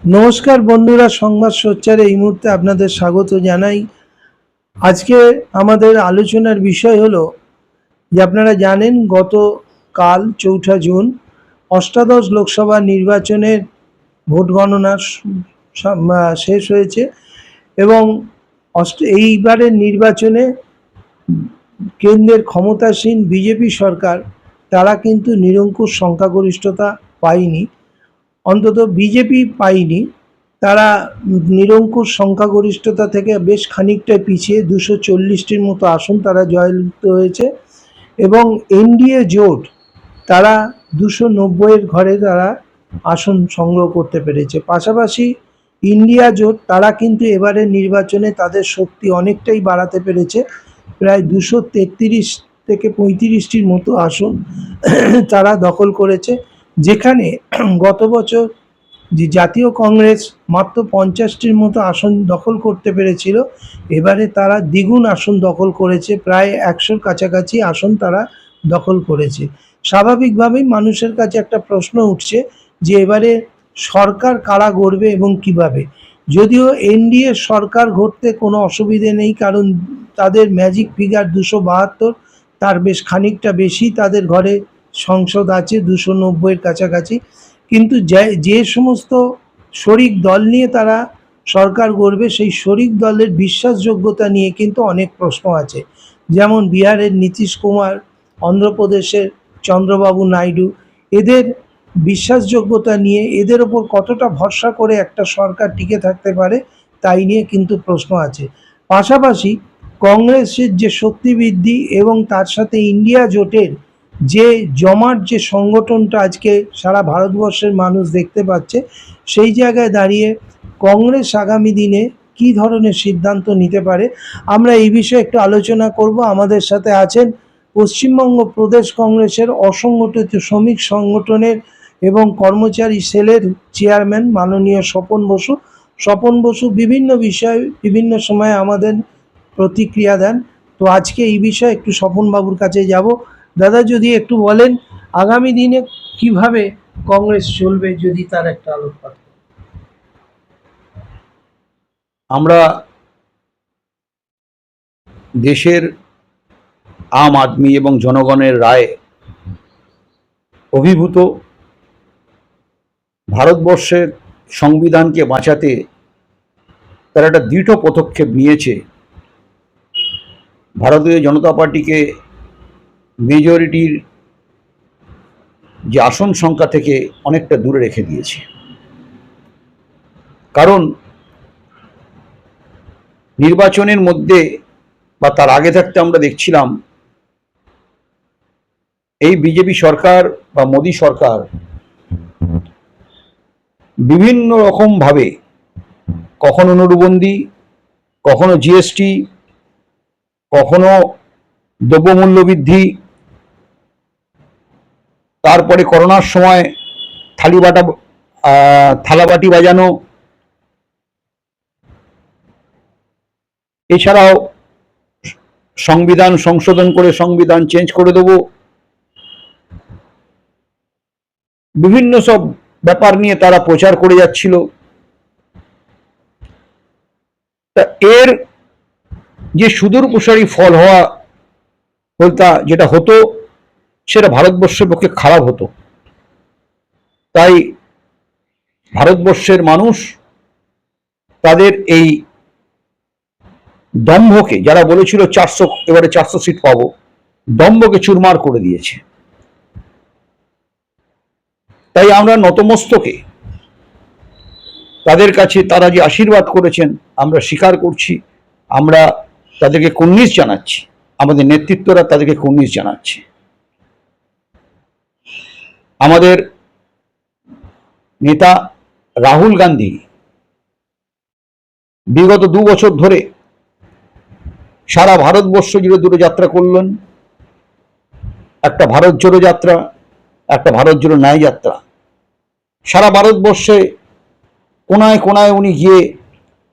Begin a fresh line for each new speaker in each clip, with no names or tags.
নমস্কার বন্ধুরা, সংবাদ সোচ্চারে এই মুহূর্তে আপনাদের স্বাগত জানাই। আজকে আমাদের আলোচনার বিষয় হলো যে আপনারা জানেন গতকাল 4ঠা জুন অষ্টাদশ লোকসভা নির্বাচনের ভোট গণনা শেষ হয়েছে এবং এইবারের নির্বাচনে কেন্দ্রের ক্ষমতাসীন বিজেপি সরকার তারা কিন্তু নিরঙ্কুশ সংখ্যাগরিষ্ঠতা পায়নি, অন্তত বিজেপি পায়নি। তারা নিরঙ্কুশ সংখ্যাগরিষ্ঠতা থেকে বেশ খানিকটা পিছিয়ে 240টির মতো আসন তারা জয়যুক্ত হয়েছে এবং এনডিএ জোট তারা 290-এর ঘরে তারা আসন সংগ্রহ করতে পেরেছে। পাশাপাশি ইন্ডিয়া জোট তারা কিন্তু এবারের নির্বাচনে তাদের শক্তি অনেকটাই বাড়াতে পেরেছে, প্রায় 233 থেকে 35টির মতো আসন তারা দখল করেছে, যেখানে গত বছর যে জাতীয় কংগ্রেস মাত্র 50টির মতো আসন দখল করতে পেরেছিল, এবারে তারা দ্বিগুণ আসন দখল করেছে, প্রায় 100-র কাছাকাছি আসন তারা দখল করেছে। স্বাভাবিকভাবেই মানুষের কাছে একটা প্রশ্ন উঠছে যে এবারে সরকার কারা গড়বে এবং কিভাবে। যদিও এনডিএ সরকার গড়তে কোনো অসুবিধে নেই, কারণ তাদের ম্যাজিক ফিগার 272, তার বেশ খানিকটা বেশি তাদের ঘরে সংসদ আছে, 290-এর কাছাকাছি। কিন্তু যে সমস্ত শরিক দল নিয়ে তারা সরকার গড়বে, সেই শরিক দলের বিশ্বাসযোগ্যতা নিয়ে কিন্তু অনেক প্রশ্ন আছে। যেমন বিহারের নীতিশ কুমার, অন্ধ্রপ্রদেশের চন্দ্রবাবু নাইডু, এদের বিশ্বাসযোগ্যতা নিয়ে এদের ওপর কতটা ভরসা করে একটা সরকার টিকে থাকতে পারে তাই নিয়ে কিন্তু প্রশ্ন আছে। পাশাপাশি কংগ্রেসের যে শক্তি বৃদ্ধি এবং তার সাথে ইন্ডিয়া জোটের যে জমাট যে সংগঠনটা আজকে সারা ভারতবর্ষের মানুষ দেখতে পাচ্ছে, সেই জায়গায় দাঁড়িয়ে কংগ্রেস আগামী দিনে কী ধরনের সিদ্ধান্ত নিতে পারে, আমরা এই বিষয়ে একটু আলোচনা করব। আমাদের সাথে আছেন পশ্চিমবঙ্গ প্রদেশ কংগ্রেসের অসংগঠিত শ্রমিক সংগঠনের এবং কর্মচারী সেলের চেয়ারম্যান মাননীয় স্বপন বসু। স্বপন বসু বিভিন্ন বিষয়ে বিভিন্ন সময়ে আমাদের প্রতিক্রিয়া দেন। তো আজকে এই বিষয়ে একটু স্বপনবাবুর কাছে যাব। দাদা, যদি একটু বলেন আগামী দিনে কিভাবে কংগ্রেস চলবে, যদি তার একটা আলোকপাত।
আমরা দেশের আম আদমি এবং জনগণের রায়ে অভিভূত, ভারতবর্ষের সংবিধানকে বাঁচাতে তারা একটা দৃঢ় পদক্ষেপ নিয়েছে। ভারতীয় জনতা পার্টিকে মেজরিটির যে আসন সংখ্যা থেকে অনেকটা দূরে রেখে দিয়েছে। কারণ নির্বাচনের মধ্যে বা তার আগে থাকতে আমরা দেখছিলাম এই বিজেপি সরকার বা মোদী সরকার বিভিন্ন রকম ভাবে কখনো নোটবন্দি, কখনো জিএসটি, কখনো দ্রব্যমূল্য বৃদ্ধি, তারপরে করোনার সময় থালাবাটি বাজানো, এছাড়াও সংবিধান সংশোধন করে সংবিধান চেঞ্জ করে দেব, বিভিন্ন সব ব্যাপার নিয়ে তারা প্রচার করে যাচ্ছিল। তা এর যে সুদূর প্রসারী ফল হওয়া যেটা হতো, সেটা ভারতবর্ষের পক্ষে খারাপ হতো। তাই ভারতবর্ষের মানুষ তাদের এই দম্ভকে, যারা বলেছিল 400, এবারে 400 সিট পাবো, দম্ভকে চুরমার করে দিয়েছে। তাই আমরা নতমস্তকে তাদের কাছে, তারা যে আশীর্বাদ করেছেন আমরা স্বীকার করছি, আমরা তাদেরকে কুর্নিশ জানাচ্ছি, আমাদের নেতৃত্বরা তাদেরকে কুর্নিশ জানাচ্ছে। আমাদের নেতা রাহুল গান্ধী বিগত 2 বছর ধরে সারা ভারতবর্ষ জুড়ে দুটো যাত্রা করলেন, একটা ভারত জোড়ো যাত্রা, একটা ভারত জোড়ো ন্যায় যাত্রা। সারা ভারতবর্ষে কোনায় কোনায় উনি গিয়ে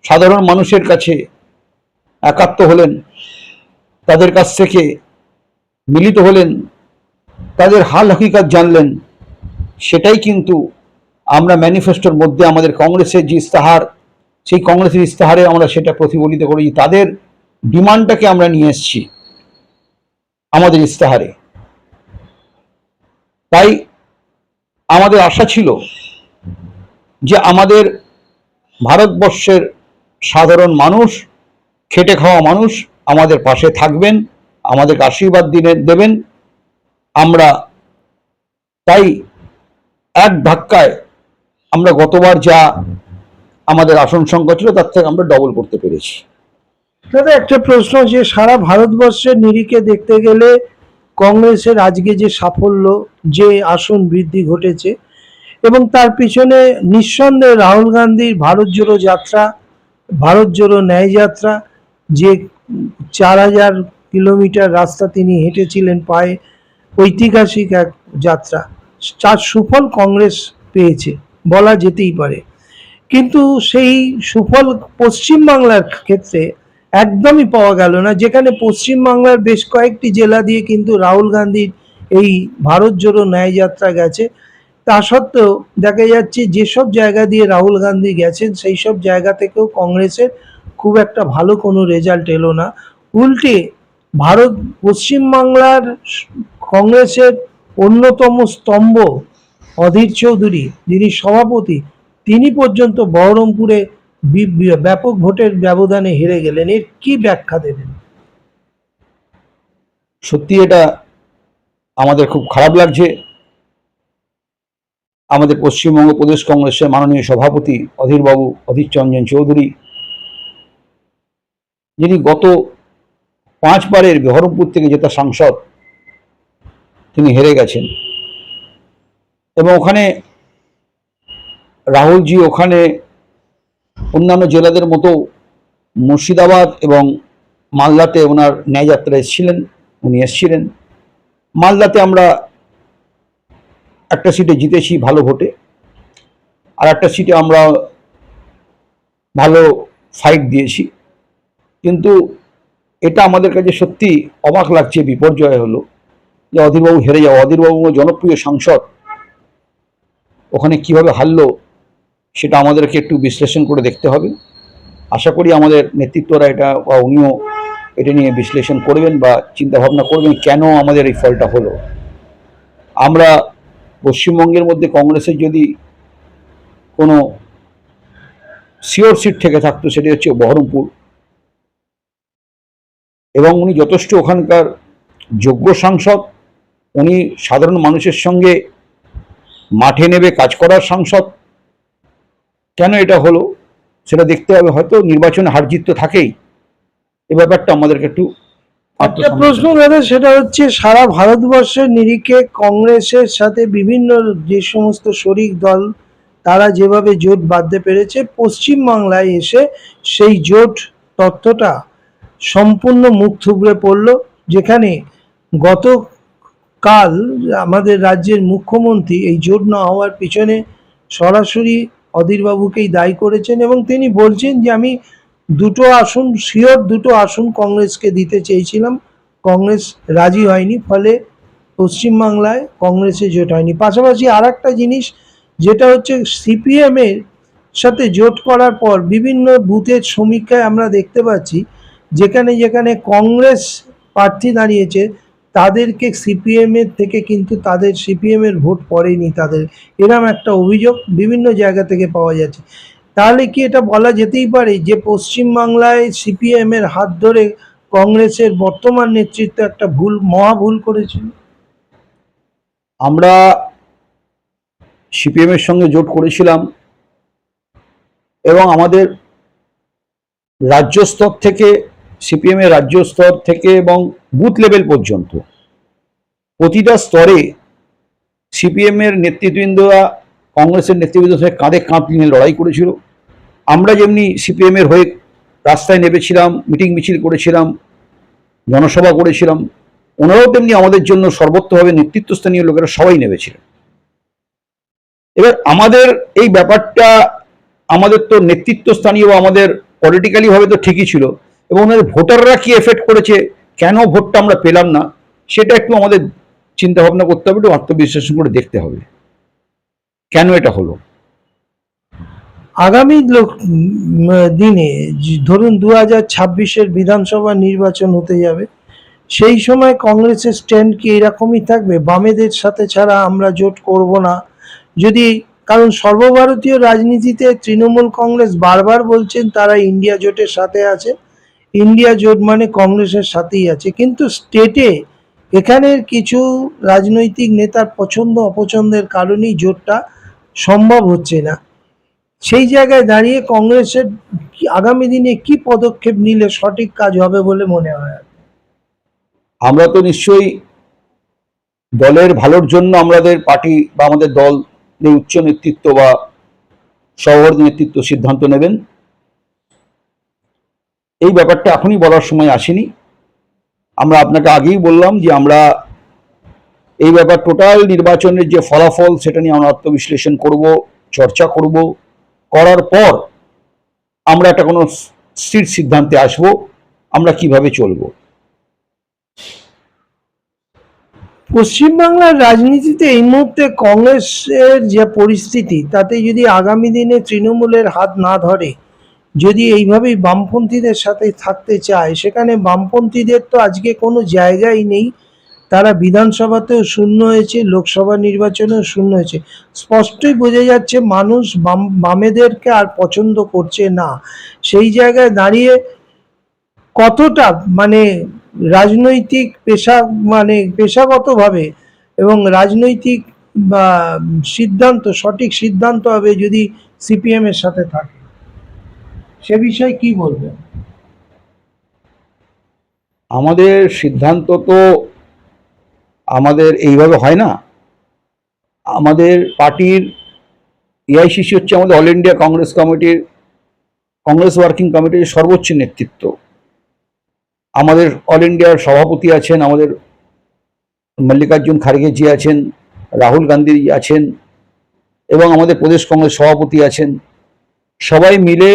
সাধারণ মানুষের কাছে একাত্ম হলেন, তাদের কাছ থেকে মিলিত হলেন, তাদের হাল হকিকত জানলেন। সেটাই কিন্তু আমরা ম্যানিফেস্টোর মধ্যে আমাদের কংগ্রেসের যে ইস্তাহার, সেই কংগ্রেসের ইস্তাহারে আমরা সেটা প্রতিফলিত করেছি, তাদের ডিমান্ডটাকে আমরা নিয়ে এসেছি আমাদের ইস্তাহারে। তাই আমাদের আশা ছিল যে আমাদের ভারতবর্ষের সাধারণ মানুষ, খেটে খাওয়া মানুষ আমাদের পাশে থাকবেন, আমাদেরকে আশীর্বাদ দেবেন। আমরা তাই এক ধাক্কায় আমরা গতবার যা আমাদের আসন সংখ্যা ছিল তার থেকে আমরা ডবল করতে পেরেছি।
দাদা, একটা প্রশ্ন, যে সারা ভারতবর্ষের নিরিখে দেখতে গেলে কংগ্রেসের আজকে যে সাফল্য, যে আসন বৃদ্ধি ঘটেছে, এবং তার পিছনে নিঃসন্দেহে রাহুল গান্ধীর ভারত জোড়ো যাত্রা, ভারত জোড়ো ন্যায় যাত্রা, যে 4000 কিলোমিটার রাস্তা তিনি হেঁটেছিলেন পায়ে, ঐতিহাসিক এক যাত্রা, তার সুফল কংগ্রেস পেয়েছে বলা যেতেই পারে। কিন্তু সেই সুফল পশ্চিমবাংলার ক্ষেত্রে একদমই পাওয়া গেল না, যেখানে পশ্চিমবাংলার বেশ কয়েকটি জেলা দিয়ে কিন্তু রাহুল গান্ধীর এই ভারত জোড়ো ন্যায় যাত্রা গেছে। তা সত্ত্বেও দেখা যাচ্ছে যেসব জায়গা দিয়ে রাহুল গান্ধী গেছেন সেই সব জায়গা থেকেও কংগ্রেসের খুব একটা ভালো কোনো রেজাল্ট এলো না। উল্টে পশ্চিমবাংলার কংগ্রেসের অন্যতম স্তম্ভ অধীর চৌধুরী, যিনি সভাপতি, তিনি পর্যন্ত বহরমপুরে ব্যাপক ভোটের ব্যবধানে হেরে গেলেন। এর কি ব্যাখ্যা দেবেন?
সত্যি এটা আমাদের খুব খারাপ লাগছে। আমাদের পশ্চিমবঙ্গ প্রদেশ কংগ্রেসের মাননীয় সভাপতি অধীর চঞ্জন চৌধুরী, যিনি গত 5 বারের বহরমপুর থেকে জেতা সাংসদ, তিনি হেরে গেছেন। এবং ওখানে রাহুলজি ওখানে অন্যান্য জেলাদের মতো মুর্শিদাবাদ এবং মালদাতে ওনার ন্যায়যাত্রা উনি এসেছিলেন। মালদাতে আমরা একটা সিটে জিতেছি ভালো ভোটে, আর একটা সিটে আমরা ভালো ফাইট দিয়েছি। কিন্তু এটা আমাদের কাছে সত্যি অবাক লাগছে, বিপর্যয় হলো যে অধীরবাবু হেরে যাওয়া। অধীরবাবু জনপ্রিয় সাংসদ, ওখানে কিভাবে হারলো সেটা আমাদেরকে একটু বিশ্লেষণ করে দেখতে হবে। আশা করি আমাদের নেতৃত্বরা এটা বা উনিও এটা নিয়ে বিশ্লেষণ করবেন বা চিন্তাভাবনা করবেন কেন আমাদের এই ফলটা হলো। আমরা পশ্চিমবঙ্গের মধ্যে কংগ্রেসের যদি কোনো শিওর সিট থেকে থাকতো সেটি হচ্ছে বহরমপুর, এবং উনি যথেষ্ট ওখানকার যোগ্য সাংসদ, উনি সাধারণ মানুষের সঙ্গে মাঠে নেবে কাজ করার সাংসদ। কেন এটা হলো সেটা দেখতে হবে। হয়তো নির্বাচনে হার জিত তো থাকেই, এই ব্যাপারটা আমাদেরকে একটু
একটা প্রশ্ন দাদা, সেটা হচ্ছে সারা ভারতবর্ষের নিরিখে কংগ্রেসের সাথে বিভিন্ন যে সমস্ত শরিক দল তারা যেভাবে জোট বাঁধতে পেরেছে, পশ্চিমবাংলায় এসে সেই জোট তত্ত্বটা সম্পূর্ণ মুখ থুবড়ে পড়ল। যেখানে গতকাল আমাদের রাজ্যের মুখ্যমন্ত্রী এই জোট না হওয়ার পিছনে সরাসরি অধীরবাবুকেই দায়ী করেছেন, এবং তিনি বলছেন যে আমি দুটো আসন কংগ্রেসকে দিতে চেয়েছিলাম, কংগ্রেস রাজি হয়নি, ফলে পশ্চিমবাংলায় কংগ্রেসে জোট হয়নি। পাশাপাশি আর একটা জিনিস, যেটা হচ্ছে সিপিএমের সাথে জোট করার পর বিভিন্ন বুথের সমীক্ষায় আমরা দেখতে পাচ্ছি যেখানে যেখানে কংগ্রেস প্রার্থী দাঁড়িয়েছে তাদেরকে সিপিএমের থেকে কিন্তু সিপিএমের ভোট পড়েনি তাদের, এরম একটা অভিযোগ বিভিন্ন জায়গা থেকে পাওয়া যাচ্ছে। তাহলে কি এটা বলা যেতেই পারে যে পশ্চিমবাংলায় সিপিএমের হাত ধরে কংগ্রেসের বর্তমান নেতৃত্ব একটা মহা ভুল করেছিল?
আমরা সিপিএমের সঙ্গে জোট করেছিলাম, এবং আমাদের রাজ্য স্তর থেকে, সিপিএমের রাজ্য স্তর থেকে এবং বুথ লেভেল পর্যন্ত প্রতিটা স্তরে সিপিএমের নেতৃবৃন্দরা কংগ্রেসের নেতৃবৃন্দের সঙ্গে কাঁধে কাঁধ নিয়ে লড়াই করেছিল। আমরা যেমনি সিপিএমের হয়ে রাস্তায় নেমেছিলাম, মিটিং মিছিল করেছিলাম, জনসভা করেছিলাম, ওনারাও তেমনি আমাদের জন্য সর্বত্রভাবে নেতৃত্বস্থানীয় লোকেরা সবাই নেমেছিলেন। এবার আমাদের এই ব্যাপারটা, আমাদের তো নেতৃত্বস্থানীয় বা আমাদের পলিটিক্যালি ভাবে তো ঠিকই ছিল, এবং ওনাদের ভোটাররা কি এফেক্ট করেছে, কেন ভোটটা আমরা পেলাম না, সেটা একটু আমাদের চিন্তা ভাবনা করতে হবে, একটু আত্মবিশ্লেষণ করে দেখতে হবে কেন এটা হলো।
আগামী দিনে ধরুন 2026-এর বিধানসভা নির্বাচন হতে যাবে, সেই সময় কংগ্রেসের স্ট্যান্ড কি এরকমই থাকবে, বামেদের সাথে ছাড়া আমরা জোট করব না? যদি, কারণ সর্বভারতীয় রাজনীতিতে তৃণমূল কংগ্রেস বারবার বলছেন তারা ইন্ডিয়া জোটের সাথে আছে, ইন্ডিয়া জোট মানে কংগ্রেসের সাথেই আছে, কিন্তু স্টেটে এখানের কিছু রাজনৈতিক নেতার পছন্দ অপছন্দের কারণেই জোটটা সম্ভব হচ্ছে না। সেই জায়গায় দাঁড়িয়ে কংগ্রেসের আগামী দিনে কি পদক্ষেপ নিলে সঠিক কাজ হবে বলে মনে হয়?
আমরা তো নিশ্চয়ই দলের ভালোর জন্য আমাদের পার্টি বা আমাদের দল উচ্চ নেতৃত্ব বা সহবর্তী নেতৃত্ব সিদ্ধান্ত নেবেন। এই ব্যাপারটা এখনই বলার সময় আসেনি। আমরা আপনাকে আগেই বললাম যে আমরা এই ব্যাপার টোটাল নির্বাচনের যে ফলাফল সেটা নিয়ে আমরা আত্মবিশ্লেষণ করব, চর্চা করব, করার পর আমরা একটা কোনো স্থির সিদ্ধান্তে আসব আমরা কিভাবে চলব।
পশ্চিমবাংলার রাজনীতিতে এই মুহূর্তে কংগ্রেসের যে পরিস্থিতি, তাতে যদি আগামী দিনে তৃণমূলের হাত না ধরে, যদি এইভাবেই বামপন্থীদের সাথে থাকতে চায়, সেখানে বামপন্থীদের তো আজকে কোনো জায়গাই নেই। তারা বিধানসভাতেও শূন্য হয়েছে, লোকসভা নির্বাচনেও শূন্য হয়েছে। স্পষ্টই বোঝা যাচ্ছে মানুষ বামেদেরকে আর পছন্দ করছে না। সেই জায়গায় দাঁড়িয়ে কতটা মানে রাজনৈতিক পেশাগতভাবে এবং রাজনৈতিক বা সঠিক সিদ্ধান্ত হবে যদি সিপিএম এর সাথে থাকে, সে বিষয়ে কি বলবেন?
আমাদের সিদ্ধান্ত তো আমাদের এইভাবে হয় না। আমাদের পার্টির এআইসিসি হচ্ছে আমাদের অল ইন্ডিয়া কংগ্রেস কমিটির, কংগ্রেস ওয়ার্কিং কমিটির সর্বোচ্চ নেতৃত্ব। আমাদের অল ইন্ডিয়ার সভাপতি আছেন, আমাদের মল্লিকার্জুন খাড়গে জি আছেন, রাহুল গান্ধী আছেন এবং আমাদের প্রদেশ কংগ্রেস সভাপতি আছেন। সবাই মিলে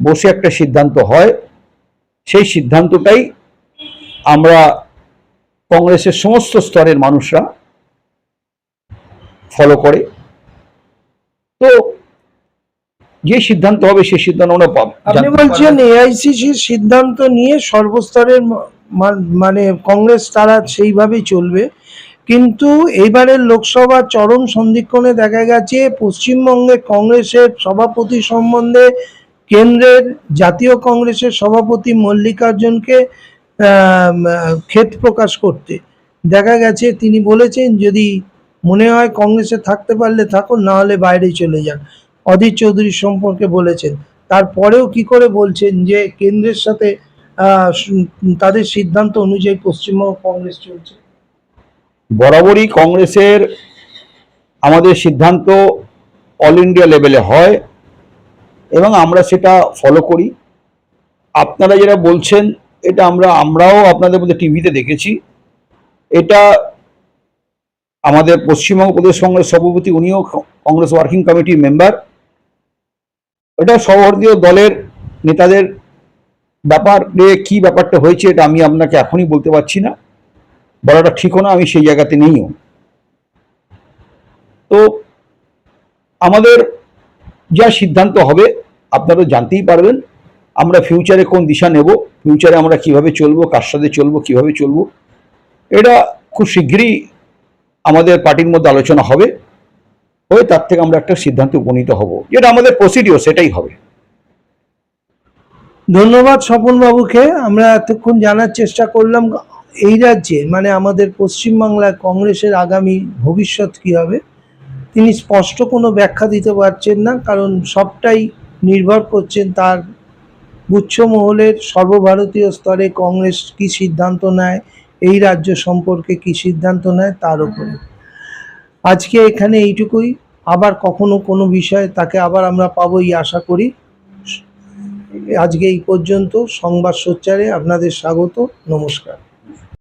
বসে একটা সিদ্ধান্ত হয়, সেই সিদ্ধান্তটাই আমরা কংগ্রেসের সমস্ত স্তরের মানুষরা ফলো করে। তো যে সিদ্ধান্ত হবে সেই সিদ্ধান্ত আমরা পাবো।
আপনি বলছেন এআইসিসির সিদ্ধান্ত নিয়ে সর্বস্তরের মানে কংগ্রেস তারা সেইভাবেই চলবে, কিন্তু এইবারের লোকসভা চরম সন্ধিক্ষণে দেখা গেছে পশ্চিমবঙ্গে কংগ্রেসের সভাপতি সম্বন্ধে কেন্দ্রের জাতীয় কংগ্রেসের সভাপতি মল্লিকার্জুনকে ক্ষেদ প্রকাশ করতে দেখা গেছে। তিনি বলেছেন যদি মনে হয় কংগ্রেসে থাকতে পারলে থাকুন, না হলে বাইরে চলে যান। অধীর চৌধুরী সম্পর্কে বলেছেন। তারপরেও কি করে বলছেন যে কেন্দ্রের সাথে তাদের সিদ্ধান্ত অনুযায়ী পশ্চিমবঙ্গ কংগ্রেস চলছে?
বরাবরই কংগ্রেসের আমাদের সিদ্ধান্ত অল ইন্ডিয়া লেভেলে হয় এবং আমরা সেটা ফলো করি। আপনারা যেটা বলছেন এটা আমরাও আপনাদের মধ্যে টিভিতে দেখেছি। এটা আমাদের পশ্চিমবঙ্গ প্রদেশ কংগ্রেস সভাপতি, উনিও কংগ্রেস ওয়ার্কিং কমিটির মেম্বার। এটা সর্বভারতীয় দলের নেতাদের ব্যাপারে কি ব্যাপারটা হয়েছে এটা আমি আপনাকে এখনই বলতে পারছি না, বলাটা ঠিকও না, আমি সেই জায়গাতে নেইও। তো আমাদের যা সিদ্ধান্ত হবে আপনারা জানতেই পারবেন। আমরা ফিউচারে কোন দিশা নেব, ফিউচারে আমরা কিভাবে চলবো, কার সাথে চলবো, কিভাবে চলবো, এটা খুব শীঘ্রই আমাদের পার্টির মধ্যে আলোচনা হবে, হয়ে তার থেকে আমরা একটা সিদ্ধান্তে উপনীত হব, যেটা আমাদের প্রসিডিওর সেটাই হবে।
ধন্যবাদ স্বপন বাবুকে। আমরা এতক্ষণ জানার চেষ্টা করলাম এই রাজ্যে মানে আমাদের পশ্চিমবাংলায় কংগ্রেসের আগামী ভবিষ্যৎ কী হবে। তিনি স্পষ্ট কোনো ব্যাখ্যা দিতে পারছেন না, কারণ সবটাই নির্ভর করছেন তার গুচ্ছমহলের সর্বভারতীয় স্তরে কংগ্রেস কী সিদ্ধান্ত নেয়, এই রাজ্য সম্পর্কে কী সিদ্ধান্ত নেয় তার উপরে। আজকে এখানে এইটুকুই। আবার কখনো কোনো বিষয়ে তাকে আবার আমরা পাবো এই আশা করি। আজকে এই পর্যন্ত। সংবাদ সোচ্চারে আপনাদের স্বাগত। নমস্কার।